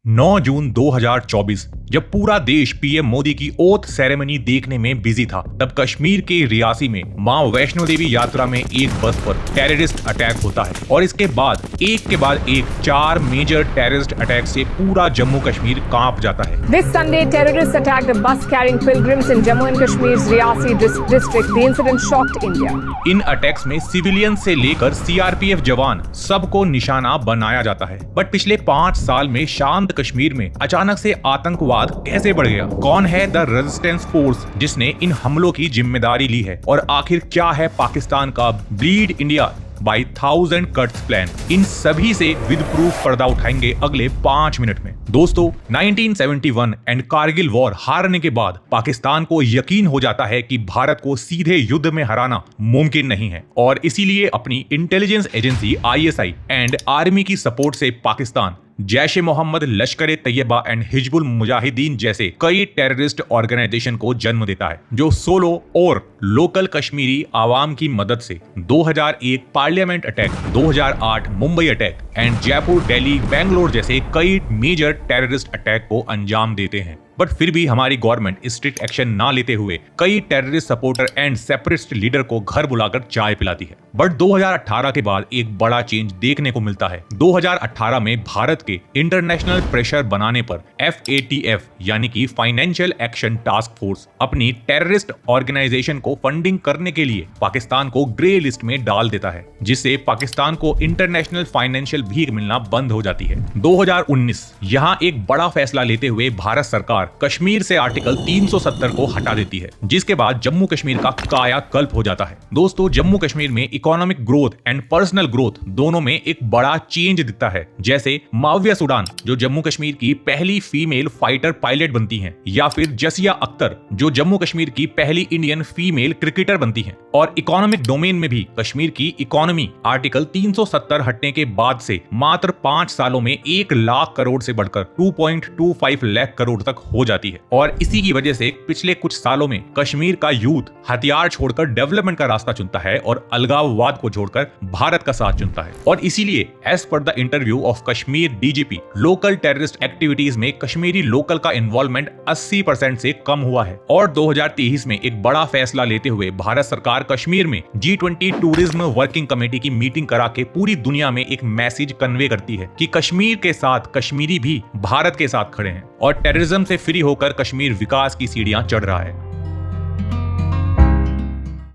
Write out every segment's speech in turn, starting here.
9 जून 2024 जब पूरा देश पीएम मोदी की ओथ सेरेमनी देखने में बिजी था, तब कश्मीर के रियासी में मां वैष्णो देवी यात्रा में एक बस पर टेररिस्ट अटैक होता है और इसके बाद एक 4 मेजर टेररिस्ट अटैक से पूरा जम्मू कश्मीर कांप जाता है। This Sunday, terrorists attacked a bus carrying pilgrims in Jammu and Kashmir's Riyasi district. The incident shocked India. In attacks में सिविलियन से लेकर सीआरपीएफ जवान सबको निशाना बनाया जाता है। बट पिछले 5 साल में शांत कश्मीर में अचानक से आतंकवाद कैसे बढ़ गया? कौन है द रेजिस्टेंस फोर्स जिसने इन हमलों की जिम्मेदारी ली है? और आखिर क्या है पाकिस्तान का bleed India by 1000 cuts plan? इन सभी से विद प्रूफ पर्दा उठाएंगे अगले 5 मिनट में। दोस्तों, 1971 एंड कारगिल वॉर हारने के बाद पाकिस्तान को यकीन हो जाता है कि भारत को सीधे युद्ध में हराना मुमकिन नहीं है और इसीलिए अपनी intelligence agency ISI and army की सपोर्ट से पाकिस्तान जैश ए मोहम्मद, लश्कर तैयबा एंड हिजबुल मुजाहिदीन जैसे कई टेररिस्ट ऑर्गेनाइजेशन को जन्म देता है, जो सोलो और लोकल कश्मीरी आवाम की मदद से 2001 parliament attack, 2008 Mumbai attack and Jaipur, Delhi, Bangalore जैसे कई मेजर टेररिस्ट अटैक को अंजाम देते हैं। बट फिर भी हमारी गवर्नमेंट स्ट्रिक्ट एक्शन ना लेते हुए कई terrorist supporter and separatist leader को घर बुलाकर चाय पिलाती है। बट 2018 के बाद एक बड़ा चेंज देखने को मिलता है। 2018 में भारत के इंटरनेशनल प्रेशर बनाने पर FATF यानी कि फाइनेंशियल एक्शन टास्क फोर्स अपनी टेररिस्ट ऑर्गेनाइजेशन को फंडिंग करने के लिए पाकिस्तान को ग्रे लिस्ट में डाल देता है, जिससे पाकिस्तान को इंटरनेशनल फाइनेंशियल भीख मिलना बंद हो जाती है। 2019 यहाँ एक बड़ा फैसला लेते हुए भारत सरकार कश्मीर से आर्टिकल 370 को हटा देती है, जिसके बाद जम्मू कश्मीर का कायाकल्प हो जाता है। दोस्तों, जम्मू कश्मीर में economic growth and personal growth दोनों में एक बड़ा चेंज दिखता है। जैसे माविया सुडान, जो जम्मू कश्मीर की पहली फीमेल फाइटर पायलट बनती हैं, या फिर जसिया अख्तर, जो जम्मू कश्मीर की पहली इंडियन फीमेल क्रिकेटर बनती हैं। और इकोनॉमिक डोमेन में भी कश्मीर की इकोनॉमी आर्टिकल 370 हटने के बाद से मात्र 5 सालों में 1 लाख करोड़ से बढ़कर 2.25 लाख करोड़ तक हो जाती है। और इसी की वजह से पिछले कुछ सालों में कश्मीर का यूथ हथियार छोड़कर डेवलपमेंट का रास्ता चुनता है और अलगाववाद को छोड़कर भारत का साथ चुनता है। और इसीलिए as per the interview of Kashmir DGP, local terrorist activities में कश्मीरी लोकल का इन्वॉल्वमेंट 80% से कम हुआ है। और 2023 में एक बड़ा फैसला लेते हुए भारत सरकार कश्मीर में G20 टूरिज्म वर्किंग कमेटी की मीटिंग करा के पूरी दुनिया में एक मैसेज कन्वे करती है कि कश्मीर के साथ कश्मीरी भी भारत के साथ खड़े हैं और टेररिज्म से फ्री होकर कश्मीर विकास की सीढ़ियां चढ़ रहा है।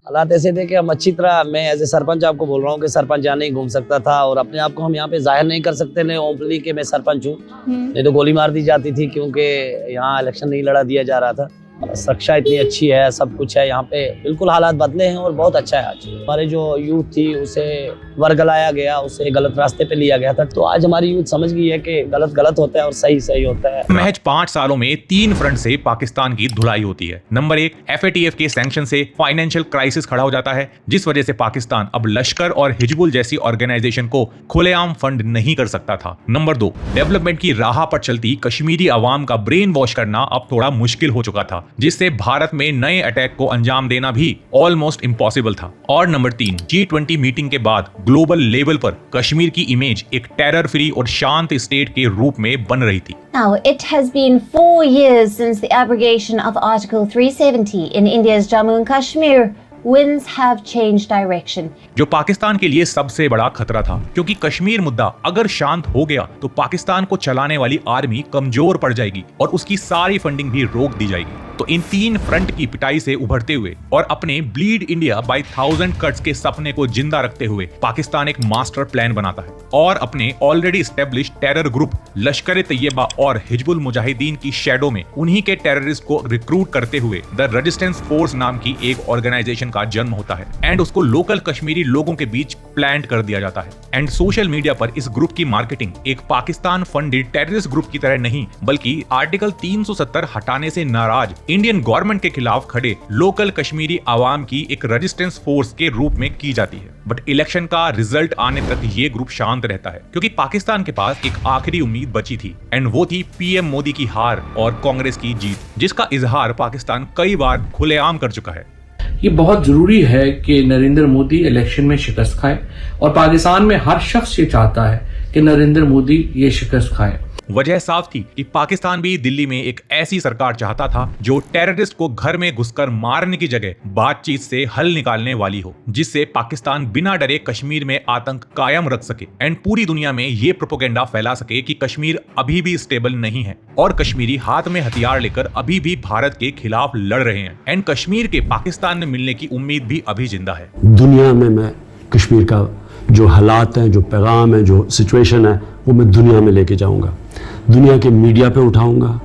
हालात ऐसे थे कि हम अच्छी तरह, मैं एज ए सरपंच आपको बोल रहा हूँ कि सरपंच यहाँ नहीं घूम सकता था और अपने आप को हम यहाँ पे जाहिर नहीं कर सकते थे ओपनली कि मैं सरपंच हूँ, नहीं तो गोली मार दी जाती थी, क्योंकि यहाँ इलेक्शन नहीं लड़ा दिया जा रहा था। सुरक्षा इतनी अच्छी है, सब कुछ है यहाँ पे, बिल्कुल हालात बदले हैं और बहुत अच्छा है। आज हमारे जो यूथ थी उसे वर्गलाया गया, उसे गलत रास्ते पे लिया गया था, तो आज हमारी यूथ समझ गई है कि गलत गलत होता है और सही सही होता है। महज 5 सालों में 3 फ्रंट से पाकिस्तान की धुलाई होती है। नंबर 1, FATF के सैंक्शन से फाइनेंशियल क्राइसिस खड़ा हो जाता है, जिस वजह से पाकिस्तान अब लश्कर और हिजबुल जैसी ऑर्गेनाइजेशन को खुलेआम फंड नहीं कर सकता था। नंबर 2, डेवलपमेंट की राह पर चलती कश्मीरी आवाम का ब्रेन वॉश करना अब थोड़ा मुश्किल हो चुका था, जिससे भारत में नए अटैक को अंजाम देना भी ऑलमोस्ट इम्पॉसिबल था। और नंबर 3, G20 मीटिंग के बाद ग्लोबल लेवल पर कश्मीर की इमेज एक टेरर फ्री और शांत स्टेट के रूप में बन रही थी। Now, it has been 4 years since the abrogation of Article 370 in India's Jammu and Kashmir. Winds have changed direction. जो पाकिस्तान के लिए सबसे बड़ा खतरा था, क्योंकि कश्मीर मुद्दा अगर शांत हो गया तो पाकिस्तान को चलाने वाली आर्मी कमजोर पड़ जाएगी और उसकी सारी फंडिंग भी रोक दी जाएगी। तो इन 3 फ्रंट की पिटाई से उभरते हुए और अपने ब्लीड इंडिया बाय 1000 कट्स के सपने को जिंदा रखते हुए पाकिस्तान एक मास्टर प्लान बनाता है और अपने ऑलरेडी एस्टेब्लिश टेरर ग्रुप लश्कर तैयबा और हिजबुल मुजाहिदीन की शेडो में उन्हीं के टेररिस्ट को रिक्रूट करते हुए द रेजिस्टेंस फोर्स नाम की एक ऑर्गेनाइजेशन का जन्म होता है एंड उसको लोकल कश्मीरी लोगों के बीच प्लांट कर दिया जाता है। एंड सोशल मीडिया पर इस ग्रुप की मार्केटिंग एक पाकिस्तान फंडेड टेररिस्ट ग्रुप की तरह नहीं, बल्कि आर्टिकल 370 हटाने से नाराज इंडियन गवर्नमेंट के खिलाफ खड़े लोकल कश्मीरी आवाम की एक रेजिस्टेंस फोर्स के रूप में की जाती है। बट इलेक्शन का रिजल्ट आने तक ये ग्रुप शांत रहता है, क्योंकि पाकिस्तान के पास एक आखिरी उम्मीद बची थी एंड वो थी पीएम मोदी की हार और कांग्रेस की जीत, जिसका इजहार पाकिस्तान कई बार खुलेआम कर चुका है। ये बहुत जरूरी है कि नरेंद्र मोदी इलेक्शन में शिकस्त खाए और पाकिस्तान में हर शख्स ये चाहता है कि नरेंद्र मोदी ये शिकस्त खाए। वजह साफ थी कि पाकिस्तान भी दिल्ली में एक ऐसी सरकार चाहता था जो टेररिस्ट को घर में घुसकर मारने की जगह बातचीत से हल निकालने वाली हो, जिससे पाकिस्तान बिना डरे कश्मीर में आतंक कायम रख सके एंड पूरी दुनिया में ये प्रोपेगेंडा फैला सके कि कश्मीर अभी भी स्टेबल नहीं है और कश्मीरी हाथ में हथियार लेकर अभी भी भारत के खिलाफ लड़ रहे हैं एंड कश्मीर के पाकिस्तान में मिलने की उम्मीद भी अभी जिंदा है। दुनिया में मैं कश्मीर का जो हालात हैं, जो पैगाम है, जो सिचुएशन है, वो मैं दुनिया में लेके जाऊंगा, दुनिया के मीडिया पे उठाऊंगा।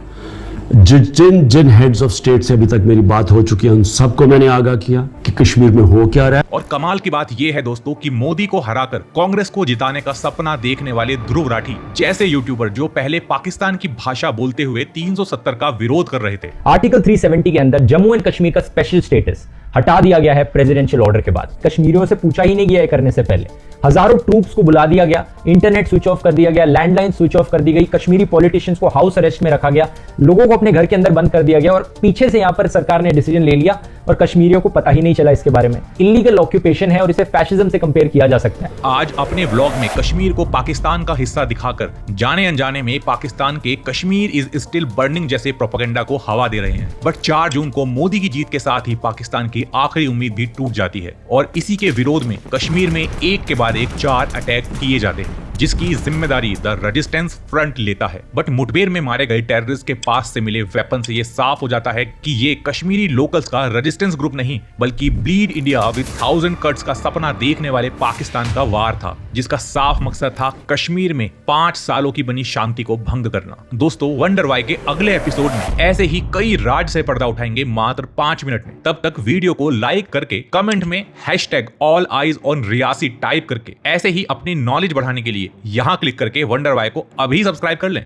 जिन हेड्स ऑफ स्टेट से अभी तक मेरी बात हो चुकी है उन सबको मैंने आगाह किया कि कश्मीर में हो क्या रहा है। और कमाल की बात यह है दोस्तों कि मोदी को हराकर कांग्रेस को जिताने का सपना देखने वाले ध्रुव राठी जैसे यूट्यूबर जो पहले पाकिस्तान की भाषा बोलते हुए 370 का विरोध कर रहे थे। आर्टिकल 370 के अंदर जम्मू एंड कश्मीर का स्पेशल स्टेटस हटा दिया गया है प्रेसिडेंशियल ऑर्डर के बाद। कश्मीरियों से पूछा ही नहीं गया है करने से पहले। हजारों ट्रूप्स को बुला दिया गया, इंटरनेट स्विच ऑफ कर दिया गया, लैंडलाइन स्विच ऑफ कर दी गई, कश्मीरी पॉलिटिशियंस को हाउस अरेस्ट में रखा गया, लोगों को अपने घर के अंदर बंद कर दिया गया और पीछे से यहां पर सरकार ने डिसीजन ले लिया और कश्मीरियों को पता ही नहीं चला इसके बारे में। इलीगल ऑक्यूपेशन है और इसे फैशिज्म से कंपेयर किया जा सकता है। आज अपने व्लॉग में कश्मीर को पाकिस्तान का हिस्सा दिखाकर जाने अनजाने में पाकिस्तान के कश्मीर इज स्टिल बर्निंग जैसे प्रोपेगेंडा को हवा दे रहे हैं। बट 4 जून को मोदी की जीत के साथ ही पाकिस्तान की आखिरी उम्मीद भी टूट जाती है और इसी के विरोध में कश्मीर में एक के बाद एक 4 अटैक किए जाते हैं, जिसकी जिम्मेदारी द रेजिस्टेंस फ्रंट लेता है। बट मुठभेड़ में मारे गए टेररिस्ट के पास से मिले वेपन से ये साफ हो जाता है कि ये कश्मीरी लोकल्स का रेजिस्टेंस ग्रुप नहीं बल्कि ब्लीड इंडिया विद 1000 कट्स का सपना देखने वाले पाकिस्तान का वार था, जिसका साफ मकसद था कश्मीर में 5 सालों की बनी शांति को भंग करना। दोस्तों, वंडर वाई के अगले एपिसोड में ऐसे ही कई राज से पर्दा उठाएंगे मात्र 5 मिनट में। तब तक वीडियो को लाइक करके कमेंट में #AllEyesOnRiyasi टाइप करके ऐसे ही अपनी नॉलेज बढ़ाने के लिए यहाँ क्लिक करके वंडर वाई को अभी सब्सक्राइब कर लें।